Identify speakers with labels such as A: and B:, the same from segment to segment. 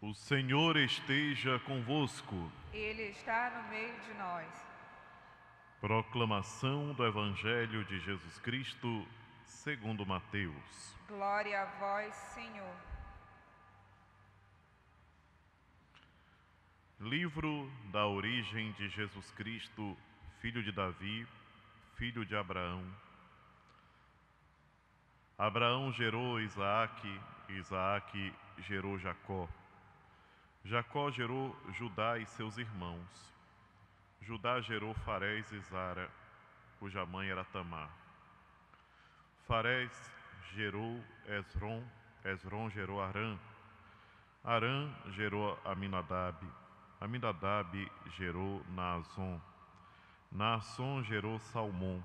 A: O Senhor esteja convosco.
B: Ele está no meio de nós.
A: Proclamação do Evangelho de Jesus Cristo, segundo Mateus.
B: Glória a vós, Senhor.
A: Livro da origem de Jesus Cristo, filho de Davi, filho de Abraão. Abraão gerou Isaque, Isaque gerou Jacó. Jacó gerou Judá e seus irmãos. Judá gerou Farés e Zara, cuja mãe era Tamar. Farés gerou Esrom, Esrom gerou Arã. Arã gerou Aminadab. Aminadab gerou Naasson. Naasson gerou Salmão.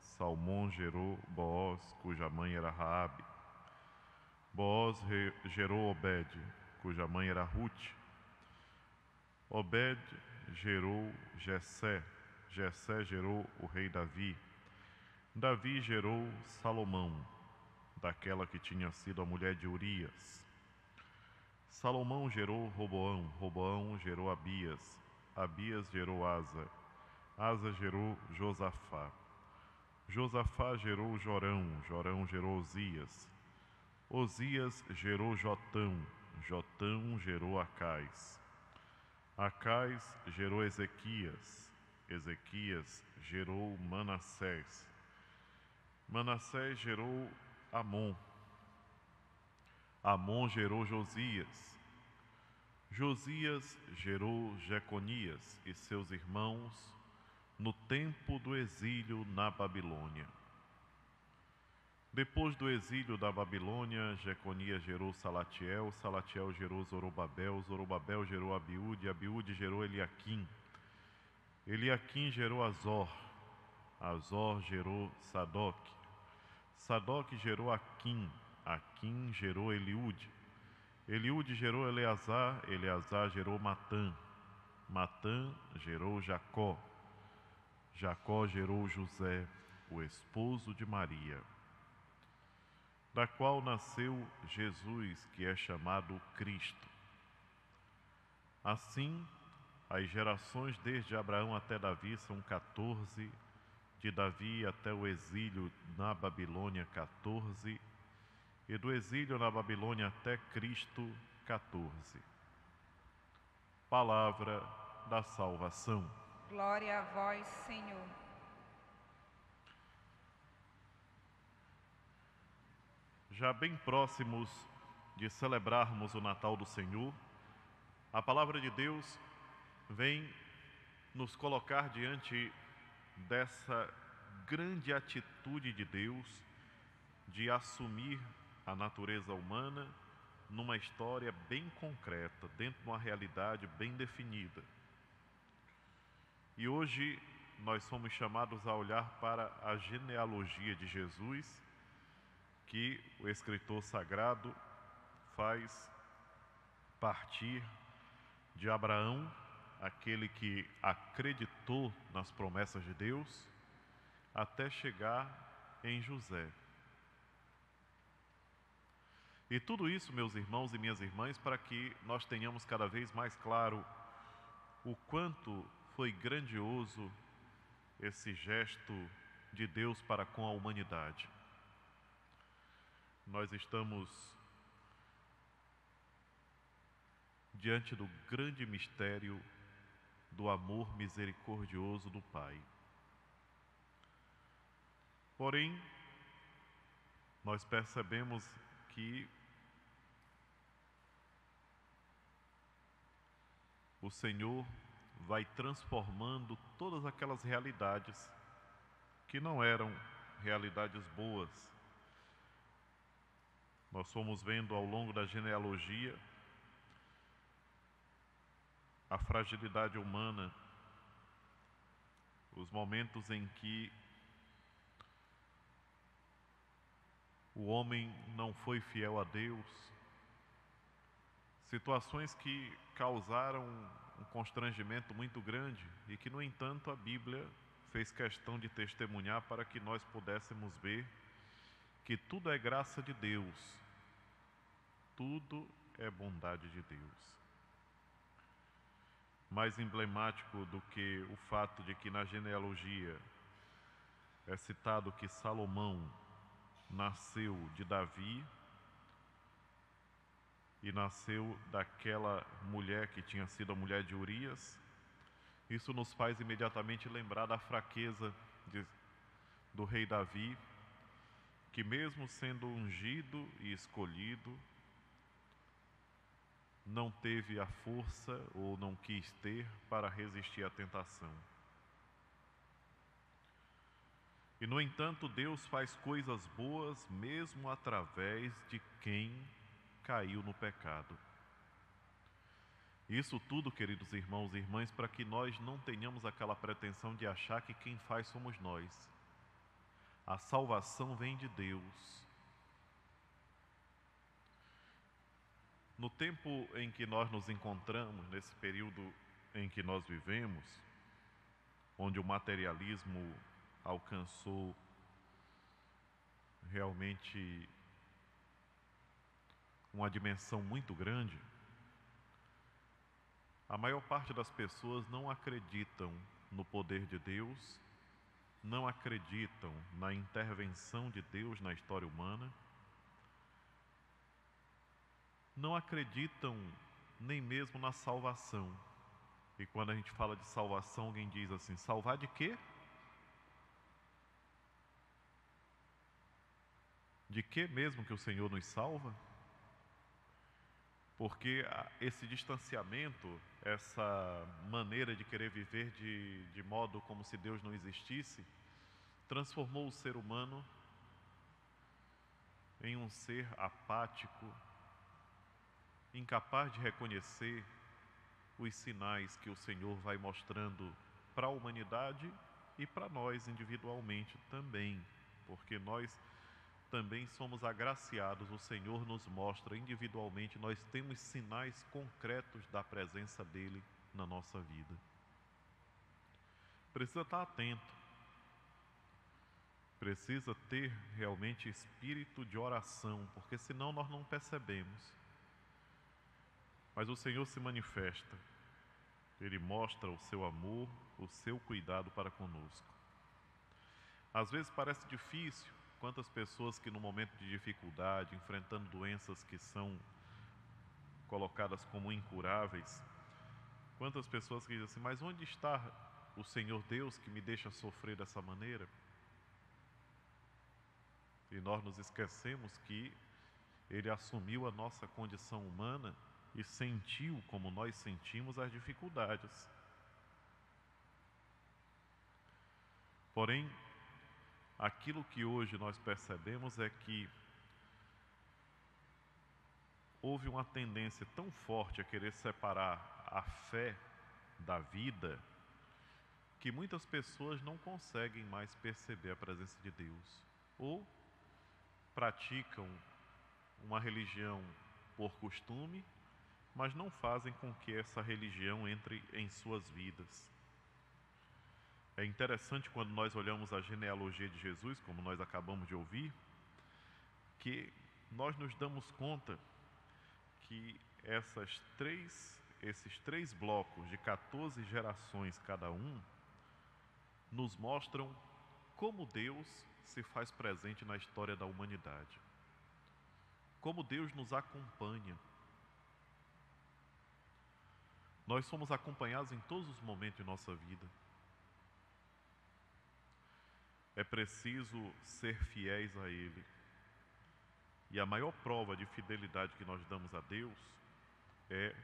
A: Salmão gerou Boaz, cuja mãe era Raabe. Boaz gerou Obed, cuja mãe era Ruth. Obed gerou Jessé. Jessé gerou o rei Davi. Davi gerou Salomão, daquela que tinha sido a mulher de Urias. Salomão gerou Roboão. Roboão gerou Abias. Abias gerou Asa. Asa gerou Josafá. Josafá gerou Jorão. Jorão gerou Osias. Osias gerou Jotão. Jotão gerou Acais. Acais gerou Ezequias. Ezequias gerou Manassés. Manassés gerou Amon. Amon gerou Josias. Josias gerou Jeconias e seus irmãos no tempo do exílio na Babilônia. Depois do exílio da Babilônia, Jeconias gerou Salatiel, Salatiel gerou Zorobabel, Zorobabel gerou Abiúde, Abiúde gerou Eliaquim, Eliaquim gerou Azor, Azor gerou Sadoc, Sadoc gerou Aquim, Aquim gerou Eliúde, Eliúde gerou Eleazar, Eleazar gerou Matã, Matã gerou Jacó, Jacó gerou José, o esposo de Maria, da qual nasceu Jesus, que é chamado Cristo. Assim, as gerações desde Abraão até Davi são 14, de Davi até o exílio na Babilônia 14, e do exílio na Babilônia até Cristo 14. Palavra da salvação.
B: Glória a vós, Senhor.
A: Já bem próximos de celebrarmos o Natal do Senhor, a palavra de Deus vem nos colocar diante dessa grande atitude de Deus de assumir a natureza humana numa história bem concreta, dentro de uma realidade bem definida. E hoje nós somos chamados a olhar para a genealogia de Jesus, que o escritor sagrado faz partir de Abraão, aquele que acreditou nas promessas de Deus, até chegar em José. E tudo isso, meus irmãos e minhas irmãs, para que nós tenhamos cada vez mais claro o quanto foi grandioso esse gesto de Deus para com a humanidade. Nós estamos diante do grande mistério do amor misericordioso do Pai. Porém, nós percebemos que o Senhor vai transformando todas aquelas realidades que não eram realidades boas. Nós fomos vendo ao longo da genealogia a fragilidade humana, os momentos em que o homem não foi fiel a Deus, situações que causaram um constrangimento muito grande e que, no entanto, a Bíblia fez questão de testemunhar para que nós pudéssemos ver que tudo é graça de Deus, tudo é bondade de Deus. Mais emblemático do que o fato de que na genealogia é citado que Salomão nasceu de Davi e nasceu daquela mulher que tinha sido a mulher de Urias, isso nos faz imediatamente lembrar da fraqueza do rei Davi, que mesmo sendo ungido e escolhido, não teve a força ou não quis ter para resistir à tentação. E, no entanto, Deus faz coisas boas mesmo através de quem caiu no pecado. Isso tudo, queridos irmãos e irmãs, para que nós não tenhamos aquela pretensão de achar que quem faz somos nós. A salvação vem de Deus. No tempo em que nós nos encontramos, nesse período em que nós vivemos, onde o materialismo alcançou realmente uma dimensão muito grande, a maior parte das pessoas não acreditam no poder de Deus, não acreditam na intervenção de Deus na história humana, não acreditam nem mesmo na salvação. E quando a gente fala de salvação, alguém diz assim: salvar de quê? De que mesmo que o Senhor nos salva? Porque esse distanciamento, essa maneira de querer viver de modo como se Deus não existisse, transformou o ser humano em um ser apático, incapaz de reconhecer os sinais que o Senhor vai mostrando para a humanidade e para nós individualmente também, porque nós também somos agraciados, o Senhor nos mostra individualmente, nós temos sinais concretos da presença dEle na nossa vida. Precisa estar atento, precisa ter realmente espírito de oração, porque senão nós não percebemos. Mas o Senhor se manifesta, Ele mostra o seu amor, o seu cuidado para conosco. Às vezes parece difícil. Quantas pessoas que no momento de dificuldade, enfrentando doenças que são colocadas como incuráveis, quantas pessoas que dizem assim: mas onde está o Senhor Deus que me deixa sofrer dessa maneira? E nós nos esquecemos que Ele assumiu a nossa condição humana e sentiu como nós sentimos as dificuldades. Porém, aquilo que hoje nós percebemos é que houve uma tendência tão forte a querer separar a fé da vida, que muitas pessoas não conseguem mais perceber a presença de Deus, ou praticam uma religião por costume, mas não fazem com que essa religião entre em suas vidas. É interessante quando nós olhamos a genealogia de Jesus, como nós acabamos de ouvir, que nós nos damos conta que esses três blocos de 14 gerações cada um, nos mostram como Deus se faz presente na história da humanidade. Como Deus nos acompanha. Nós somos acompanhados em todos os momentos de nossa vida. É preciso ser fiéis a Ele. E a maior prova de fidelidade que nós damos a Deus é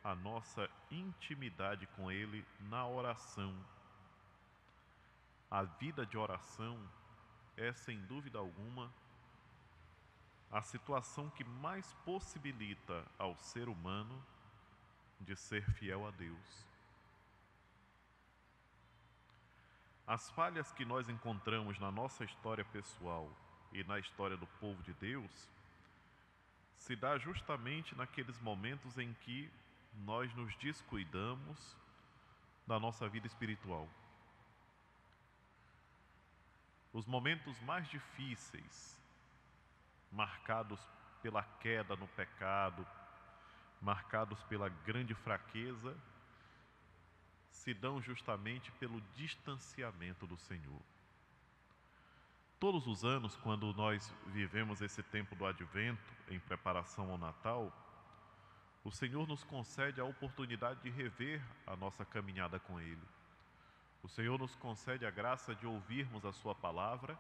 A: a nossa intimidade com Ele na oração. A vida de oração é, sem dúvida alguma, a situação que mais possibilita ao ser humano de ser fiel a Deus. As falhas que nós encontramos na nossa história pessoal e na história do povo de Deus se dá justamente naqueles momentos em que nós nos descuidamos da nossa vida espiritual. Os momentos mais difíceis, marcados pela queda no pecado, marcados pela grande fraqueza, se dão justamente pelo distanciamento do Senhor. Todos os anos, quando nós vivemos esse tempo do Advento, em preparação ao Natal, o Senhor nos concede a oportunidade de rever a nossa caminhada com Ele. O Senhor nos concede a graça de ouvirmos a Sua palavra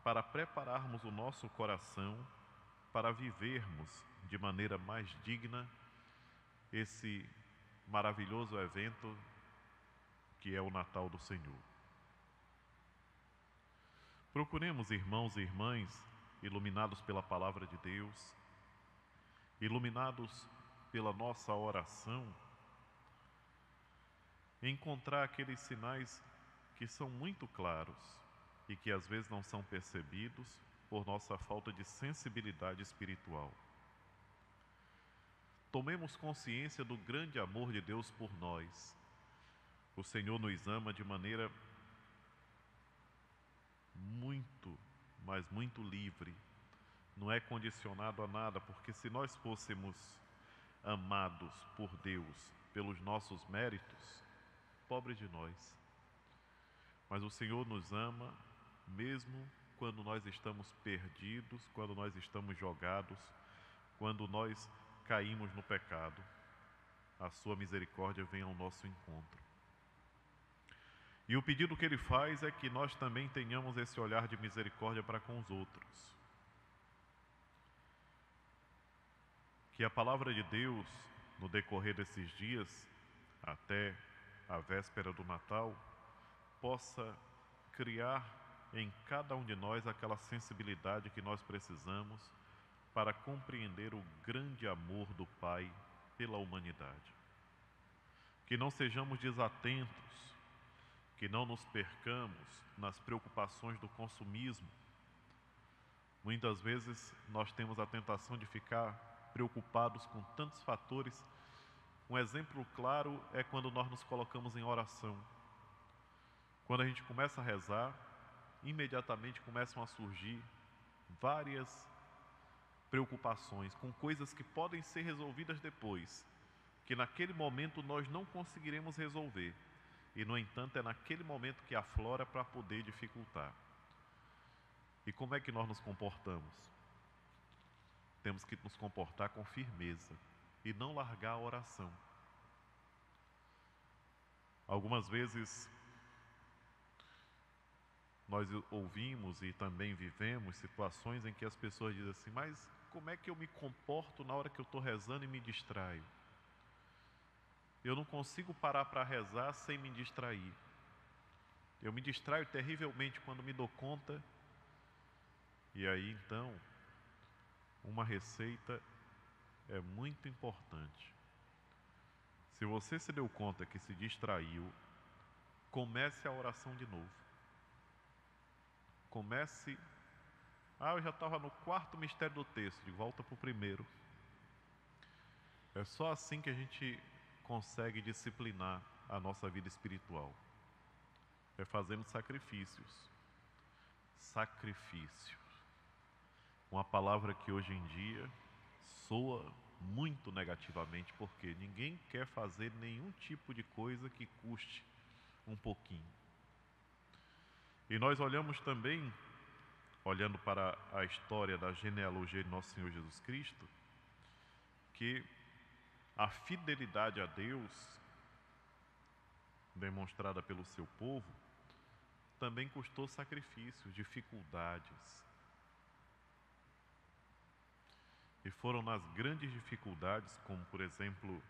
A: para prepararmos o nosso coração para vivermos de maneira mais digna esse maravilhoso evento que é o Natal do Senhor. Procuremos, irmãos e irmãs, iluminados pela palavra de Deus, iluminados pela nossa oração, encontrar aqueles sinais que são muito claros e que às vezes não são percebidos por nossa falta de sensibilidade espiritual. Tomemos consciência do grande amor de Deus por nós. O Senhor nos ama de maneira muito, mas muito livre. Não é condicionado a nada, porque se nós fôssemos amados por Deus pelos nossos méritos, pobre de nós. Mas o Senhor nos ama mesmo quando nós estamos perdidos, quando nós estamos jogados, quando nós caímos no pecado. A sua misericórdia vem ao nosso encontro. E o pedido que ele faz é que nós também tenhamos esse olhar de misericórdia para com os outros. Que a palavra de Deus, no decorrer desses dias, até a véspera do Natal, possa criar em cada um de nós aquela sensibilidade que nós precisamos para compreender o grande amor do Pai pela humanidade. Que não sejamos desatentos, que não nos percamos nas preocupações do consumismo. Muitas vezes nós temos a tentação de ficar preocupados com tantos fatores. Um exemplo claro é quando nós nos colocamos em oração. Quando a gente começa a rezar, imediatamente começam a surgir várias preocupações com coisas que podem ser resolvidas depois, que naquele momento nós não conseguiremos resolver. E, no entanto, é naquele momento que aflora para poder dificultar. E como é que nós nos comportamos? Temos que nos comportar com firmeza e não largar a oração. Algumas vezes nós ouvimos e também vivemos situações em que as pessoas dizem assim: mas como é que eu me comporto na hora que eu estou rezando e me distraio? Eu não consigo parar para rezar sem me distrair. Eu me distraio terrivelmente quando me dou conta. E aí então, uma receita é muito importante. Se você se deu conta que se distraiu, comece a oração de novo. Comece. Eu já estava no quarto mistério do texto, de volta para o primeiro. É só assim que a gente consegue disciplinar a nossa vida espiritual. É fazendo sacrifícios. Sacrifício. Uma palavra que hoje em dia soa muito negativamente, porque ninguém quer fazer nenhum tipo de coisa que custe um pouquinho. E nós olhamos também, olhando para a história da genealogia de nosso Senhor Jesus Cristo, que a fidelidade a Deus, demonstrada pelo seu povo, também custou sacrifícios, dificuldades. E foram nas grandes dificuldades, como por exemplo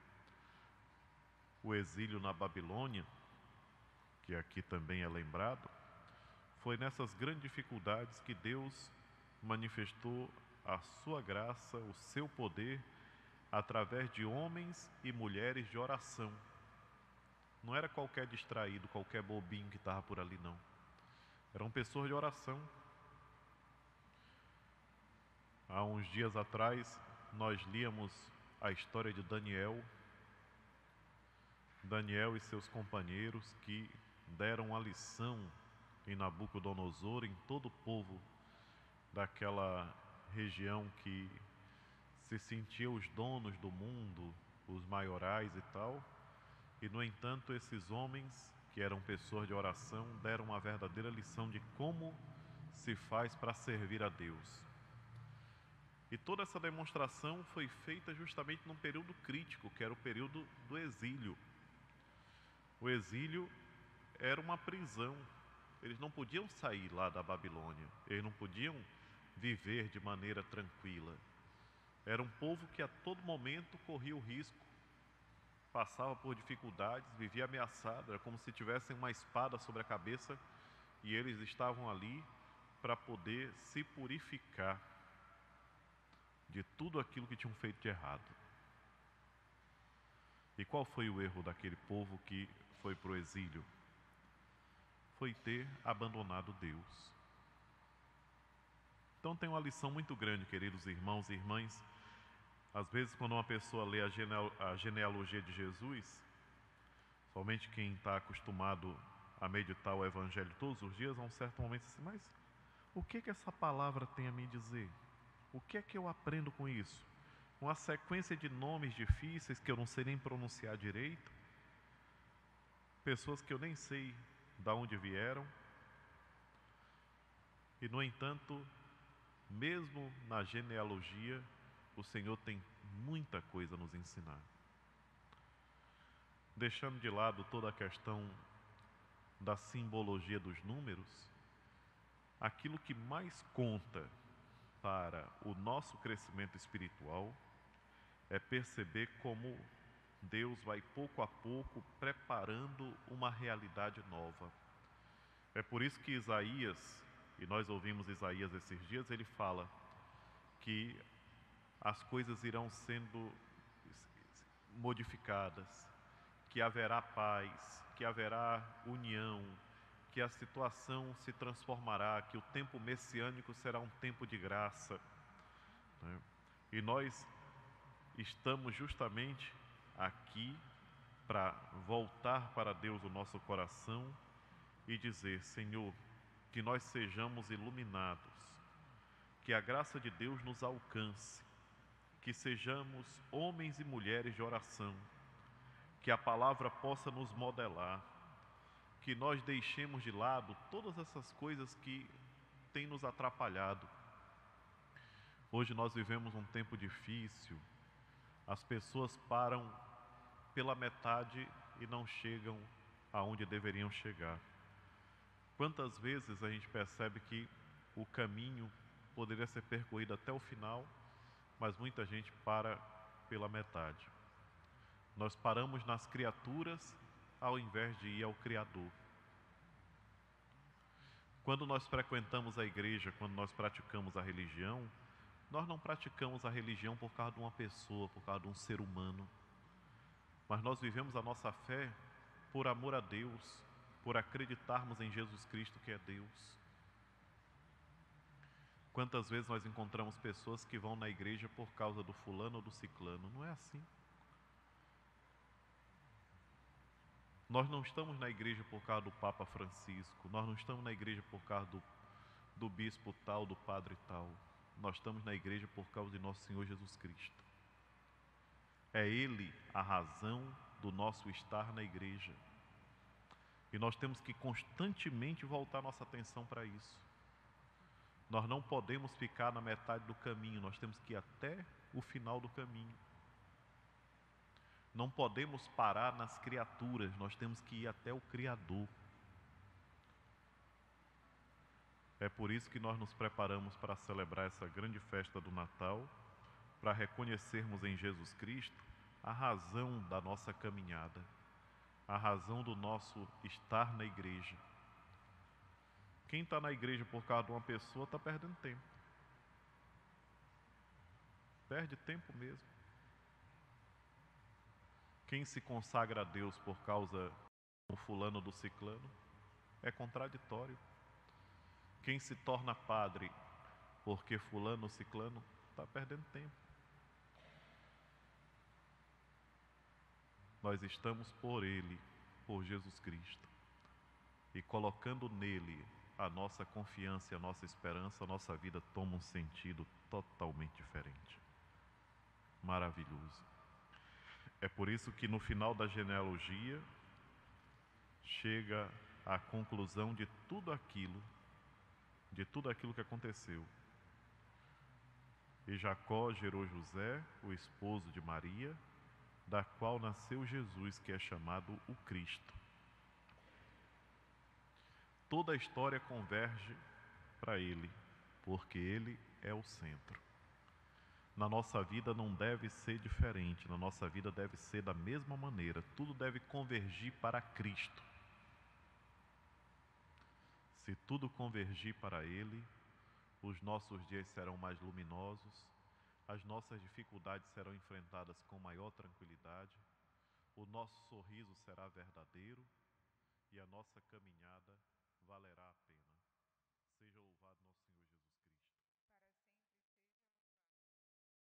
A: o exílio na Babilônia, que aqui também é lembrado, foi nessas grandes dificuldades que Deus manifestou a sua graça, o seu poder, através de homens e mulheres de oração. Não era qualquer distraído, qualquer bobinho que estava por ali, não. Eram pessoas de oração. Há uns dias atrás, nós líamos a história de Daniel e seus companheiros que deram a lição em Nabucodonosor, em todo o povo daquela região que se sentiam os donos do mundo, os maiorais e tal, e no entanto esses homens, que eram pessoas de oração, deram uma verdadeira lição de como se faz para servir a Deus. E toda essa demonstração foi feita justamente num período crítico, que era o período do exílio. O exílio era uma prisão. Eles não podiam sair lá da Babilônia, eles não podiam viver de maneira tranquila. Era um povo que a todo momento corria o risco, passava por dificuldades, vivia ameaçado, era como se tivessem uma espada sobre a cabeça e eles estavam ali para poder se purificar de tudo aquilo que tinham feito de errado. E qual foi o erro daquele povo que foi para o exílio? Foi ter abandonado Deus. Então tem uma lição muito grande, queridos irmãos e irmãs. Às vezes, quando uma pessoa lê a genealogia de Jesus, somente quem está acostumado a meditar o Evangelho todos os dias, a um certo momento assim, mas o que essa palavra tem a me dizer? O que é que eu aprendo com isso? Uma sequência de nomes difíceis que eu não sei nem pronunciar direito, pessoas que eu nem sei de onde vieram, e no entanto, mesmo na genealogia, o Senhor tem muita coisa a nos ensinar. Deixando de lado toda a questão da simbologia dos números, aquilo que mais conta para o nosso crescimento espiritual é perceber como Deus vai pouco a pouco preparando uma realidade nova. É por isso que Isaías, e nós ouvimos Isaías esses dias, ele fala que as coisas irão sendo modificadas, que haverá paz, que haverá união, que a situação se transformará, que o tempo messiânico será um tempo de graça, né? E nós estamos justamente aqui para voltar para Deus o nosso coração e dizer: Senhor, que nós sejamos iluminados, que a graça de Deus nos alcance, que sejamos homens e mulheres de oração, que a palavra possa nos modelar, que nós deixemos de lado todas essas coisas que têm nos atrapalhado. Hoje nós vivemos um tempo difícil, as pessoas param pela metade e não chegam aonde deveriam chegar. Quantas vezes a gente percebe que o caminho poderia ser percorrido até o final, mas muita gente para pela metade. Nós paramos nas criaturas ao invés de ir ao Criador. Quando nós frequentamos a igreja, quando nós praticamos a religião, nós não praticamos a religião por causa de uma pessoa, por causa de um ser humano, mas nós vivemos a nossa fé por amor a Deus, por acreditarmos em Jesus Cristo, que é Deus. Quantas vezes nós encontramos pessoas que vão na igreja por causa do fulano ou do ciclano? Não é assim. Nós não estamos na igreja por causa do Papa Francisco, nós não estamos na igreja por causa do bispo tal, do padre tal. Nós estamos na igreja por causa de nosso Senhor Jesus Cristo. É Ele a razão do nosso estar na igreja. E nós temos que constantemente voltar nossa atenção para isso. Nós não podemos ficar na metade do caminho, nós temos que ir até o final do caminho. Não podemos parar nas criaturas, nós temos que ir até o Criador. É por isso que nós nos preparamos para celebrar essa grande festa do Natal, para reconhecermos em Jesus Cristo a razão da nossa caminhada, a razão do nosso estar na igreja. Quem está na igreja por causa de uma pessoa está perdendo tempo. Perde tempo mesmo. Quem se consagra a Deus por causa do fulano ou do ciclano é contraditório. Quem se torna padre porque fulano ou ciclano está perdendo tempo. Nós estamos por Ele, por Jesus Cristo, e colocando nele a nossa confiança e a nossa esperança, a nossa vida toma um sentido totalmente diferente. maravilhoso. É por isso que no final da genealogia chega à conclusão de tudo aquilo que aconteceu. E Jacó gerou José, o esposo de Maria, da qual nasceu Jesus, que é chamado o Cristo. Toda a história converge para ele, porque ele é o centro. Na nossa vida não deve ser diferente, na nossa vida deve ser da mesma maneira, tudo deve convergir para Cristo. Se tudo convergir para Ele, os nossos dias serão mais luminosos, as nossas dificuldades serão enfrentadas com maior tranquilidade, o nosso sorriso será verdadeiro e a nossa caminhada valerá a pena.